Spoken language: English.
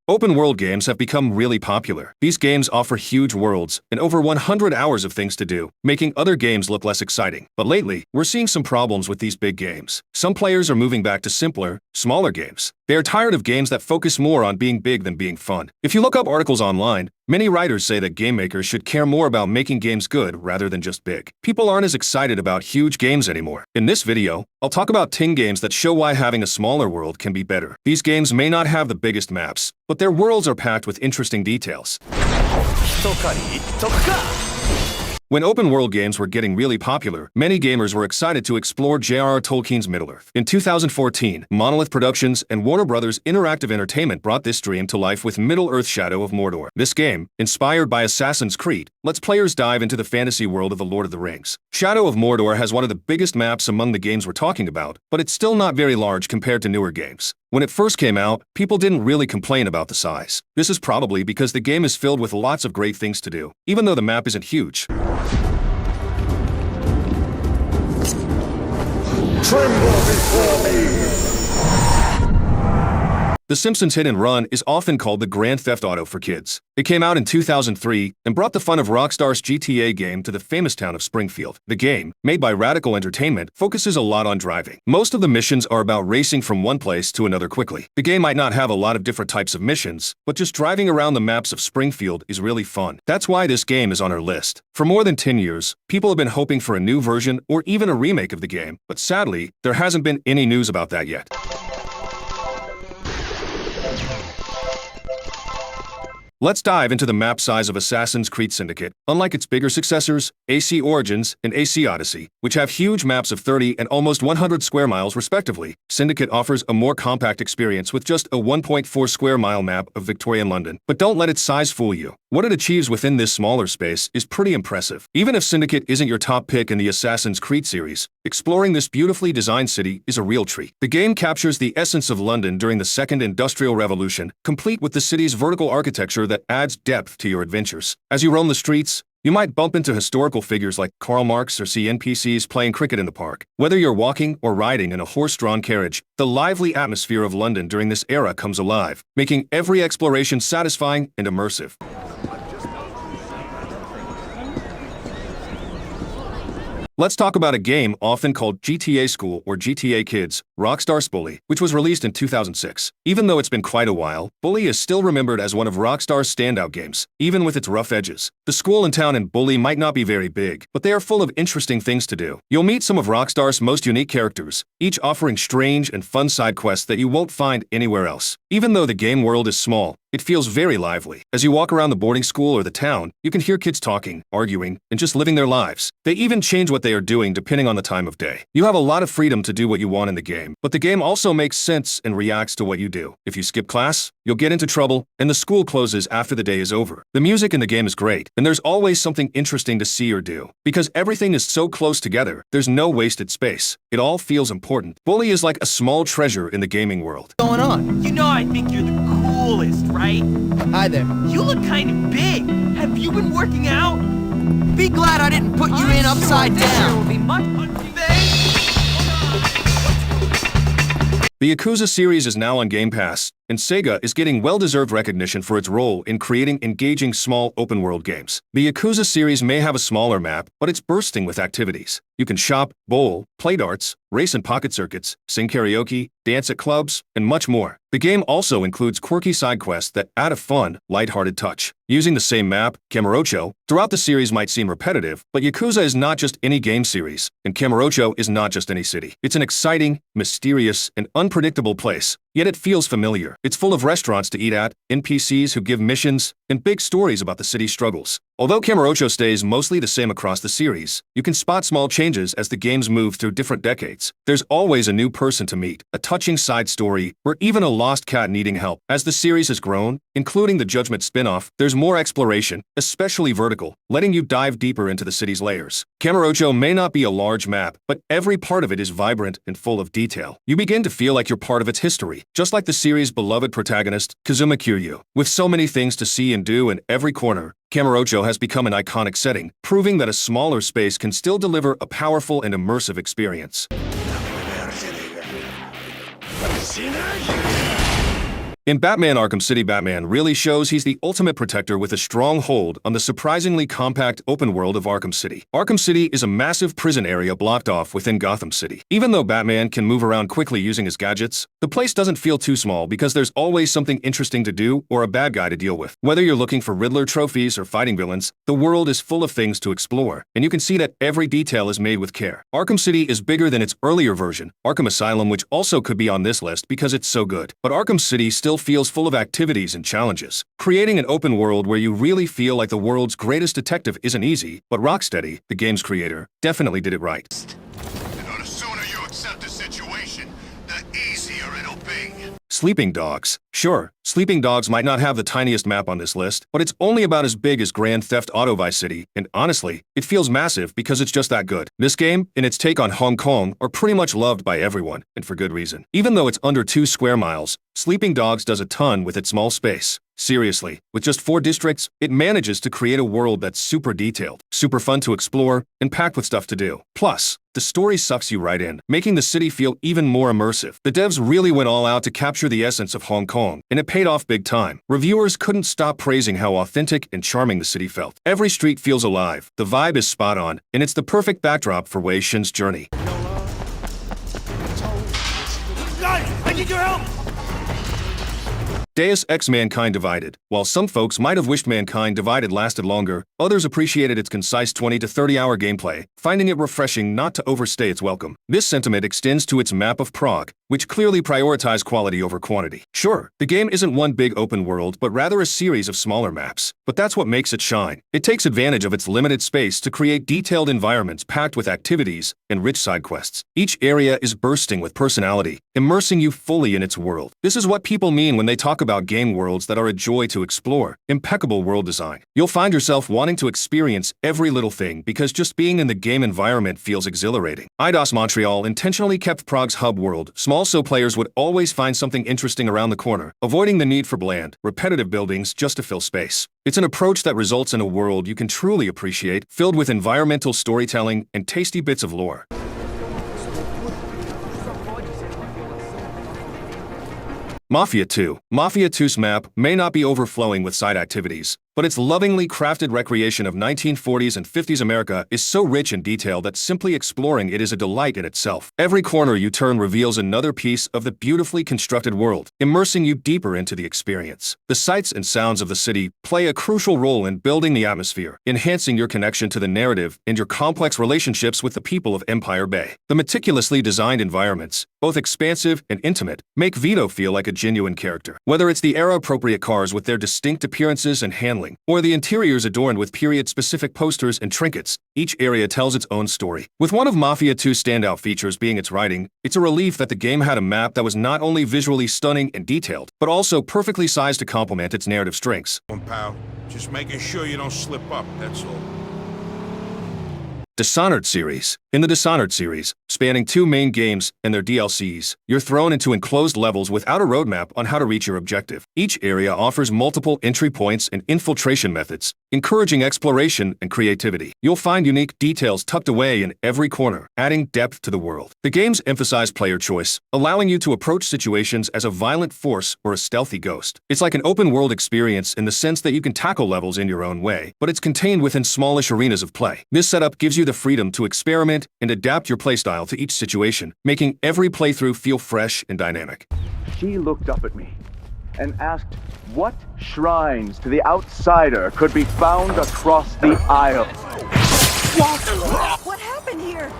Open-world games have become really popular. These games offer huge worlds and over 100 hours of things to do, making other games look less exciting. But lately, we're seeing some problems with these big games. Some players are moving back to simpler, smaller games. They are tired of games that focus more on being big than being fun. If you look up articles online, many writers say that game makers should care more about making games good rather than just big. People aren't as excited about huge games anymore. In this video, I'll talk about 10 games that show why having a smaller world can be better. These games may not have the biggest maps, but their worlds are packed with interesting details. When open-world games were getting really popular, many gamers were excited to explore J.R.R. Tolkien's Middle-earth. In 2014, Monolith Productions and Warner Bros. Interactive Entertainment brought this dream to life with Middle-earth: Shadow of Mordor. This game, inspired by Assassin's Creed, lets players dive into the fantasy world of The Lord of the Rings. Shadow of Mordor has one of the biggest maps among the games we're talking about, but it's still not very large compared to newer games. When it first came out, people didn't really complain about the size. This is probably because the game is filled with lots of great things to do, even though the map isn't huge. Tremble before me! The Simpsons Hit and Run is often called the Grand Theft Auto for kids. It came out in 2003 and brought the fun of Rockstar's GTA game to the famous town of Springfield. The game, made by Radical Entertainment, focuses a lot on driving. Most of the missions are about racing from one place to another quickly. The game might not have a lot of different types of missions, but just driving around the maps of Springfield is really fun. That's why this game is on our list. For more than 10 years, people have been hoping for a new version or even a remake of the game, but sadly, there hasn't been any news about that yet. Let's dive into the map size of Assassin's Creed Syndicate. Unlike its bigger successors, AC Origins and AC Odyssey, which have huge maps of 30 and almost 100 square miles respectively, Syndicate offers a more compact experience with just a 1.4 square mile map of Victorian London. But don't let its size fool you. What it achieves within this smaller space is pretty impressive. Even if Syndicate isn't your top pick in the Assassin's Creed series, exploring this beautifully designed city is a real treat. The game captures the essence of London during the Second Industrial Revolution, complete with the city's vertical architecture that adds depth to your adventures. As you roam the streets, you might bump into historical figures like Karl Marx or see NPCs playing cricket in the park. Whether you're walking or riding in a horse-drawn carriage, the lively atmosphere of London during this era comes alive, making every exploration satisfying and immersive. Let's talk about a game often called GTA School or GTA Kids, Rockstar's Bully, which was released in 2006. Even though it's been quite a while, Bully is still remembered as one of Rockstar's standout games, even with its rough edges. The school and town in Bully might not be very big, but they are full of interesting things to do. You'll meet some of Rockstar's most unique characters, each offering strange and fun side quests that you won't find anywhere else. Even though the game world is small, it feels very lively. As you walk around the boarding school or the town, you can hear kids talking, arguing, and just living their lives. They even change what they are doing depending on the time of day. You have a lot of freedom to do what you want in the game, but the game also makes sense and reacts to what you do. If you skip class, you'll get into trouble, and the school closes after the day is over. The music in the game is great, and there's always something interesting to see or do. Because everything is so close together, there's no wasted space. It all feels important. Bully is like a small treasure in the gaming world. What's going on? You know I think you're the coolest, right? Hi there. You look kind of big. Have you been working out? Be glad I didn't put you in upside down. Will be much The Yakuza series is now on Game Pass, and Sega is getting well-deserved recognition for its role in creating engaging small open-world games. The Yakuza series may have a smaller map, but it's bursting with activities. You can shop, bowl, play darts, race in pocket circuits, sing karaoke, dance at clubs, and much more. The game also includes quirky side quests that add a fun, lighthearted touch. Using the same map, Kamurocho, throughout the series might seem repetitive, but Yakuza is not just any game series, and Kamurocho is not just any city. It's an exciting, mysterious, and unpredictable place, yet it feels familiar. It's full of restaurants to eat at, NPCs who give missions, and big stories about the city's struggles. Although Kamurocho stays mostly the same across the series, you can spot small changes as the games move through different decades. There's always a new person to meet, a touching side story, or even a lost cat needing help. As the series has grown, including the Judgment spin-off, there's more exploration, especially vertical, letting you dive deeper into the city's layers. Kamurocho may not be a large map, but every part of it is vibrant and full of detail. You begin to feel like you're part of its history, just like the series' beloved protagonist, Kazuma Kiryu. With so many things to see and do in every corner, Kamurocho has become an iconic setting, proving that a smaller space can still deliver a powerful and immersive experience. In Batman Arkham City, Batman really shows he's the ultimate protector with a strong hold on the surprisingly compact open world of Arkham City. Arkham City is a massive prison area blocked off within Gotham City. Even though Batman can move around quickly using his gadgets, the place doesn't feel too small because there's always something interesting to do or a bad guy to deal with. Whether you're looking for Riddler trophies or fighting villains, the world is full of things to explore, and you can see that every detail is made with care. Arkham City is bigger than its earlier version, Arkham Asylum, which also could be on this list because it's so good. But Arkham City still feels full of activities and challenges. Creating an open world where you really feel like the world's greatest detective isn't easy, but Rocksteady, the game's creator, definitely did it right. The sooner you accept the situation, the easier it'll be. Sleeping Dogs. Sure, Sleeping Dogs might not have the tiniest map on this list, but it's only about as big as Grand Theft Auto Vice City, and honestly, it feels massive because it's just that good. This game, and its take on Hong Kong, are pretty much loved by everyone, and for good reason. Even though it's under 2 square miles, Sleeping Dogs does a ton with its small space. Seriously, with just 4 districts, it manages to create a world that's super detailed, super fun to explore, and packed with stuff to do. Plus, the story sucks you right in, making the city feel even more immersive. The devs really went all out to capture the essence of Hong Kong, and it paid off big time. Reviewers couldn't stop praising how authentic and charming the city felt. Every street feels alive, the vibe is spot on, and it's the perfect backdrop for Wei Shin's journey. Guys, I need your help! Deus Ex Mankind Divided. While some folks might have wished Mankind Divided lasted longer, others appreciated its concise 20 to 30 hour gameplay, finding it refreshing not to overstay its welcome. This sentiment extends to its map of Prague, which clearly prioritized quality over quantity. Sure, the game isn't one big open world, but rather a series of smaller maps. But that's what makes it shine. It takes advantage of its limited space to create detailed environments packed with activities and rich side quests. Each area is bursting with personality, immersing you fully in its world. This is what people mean when they talk about game worlds that are a joy to explore. Impeccable world design. You'll find yourself wanting to experience every little thing because just being in the game environment feels exhilarating. Eidos Montreal intentionally kept Prague's hub world small so players would always find something interesting around the corner, avoiding the need for bland, repetitive buildings just to fill space. It's an approach that results in a world you can truly appreciate, filled with environmental storytelling and tasty bits of lore. Mafia 2. Mafia 2's map may not be overflowing with side activities, but its lovingly crafted recreation of 1940s and 50s America is so rich and detailed that simply exploring it is a delight in itself. Every corner you turn reveals another piece of the beautifully constructed world, immersing you deeper into the experience. The sights and sounds of the city play a crucial role in building the atmosphere, enhancing your connection to the narrative and your complex relationships with the people of Empire Bay. The meticulously designed environments, both expansive and intimate, make Vito feel like a genuine character. Whether it's the era-appropriate cars with their distinct appearances and handling, or the interiors adorned with period-specific posters and trinkets, each area tells its own story. With one of Mafia 2's standout features being its writing, it's a relief that the game had a map that was not only visually stunning and detailed, but also perfectly sized to complement its narrative strengths. Pal, just making sure you don't slip up, that's all. Dishonored series. In the Dishonored series, spanning 2 main games and their DLCs, you're thrown into enclosed levels without a roadmap on how to reach your objective. Each area offers multiple entry points and infiltration methods, encouraging exploration and creativity. You'll find unique details tucked away in every corner, adding depth to the world. The games emphasize player choice, allowing you to approach situations as a violent force or a stealthy ghost. It's like an open-world experience in the sense that you can tackle levels in your own way, but it's contained within smallish arenas of play. This setup gives you the freedom to experiment and adapt your playstyle to each situation, making every playthrough feel fresh and dynamic. She looked up at me and asked what shrines to the outsider could be found across the aisle. What happened here?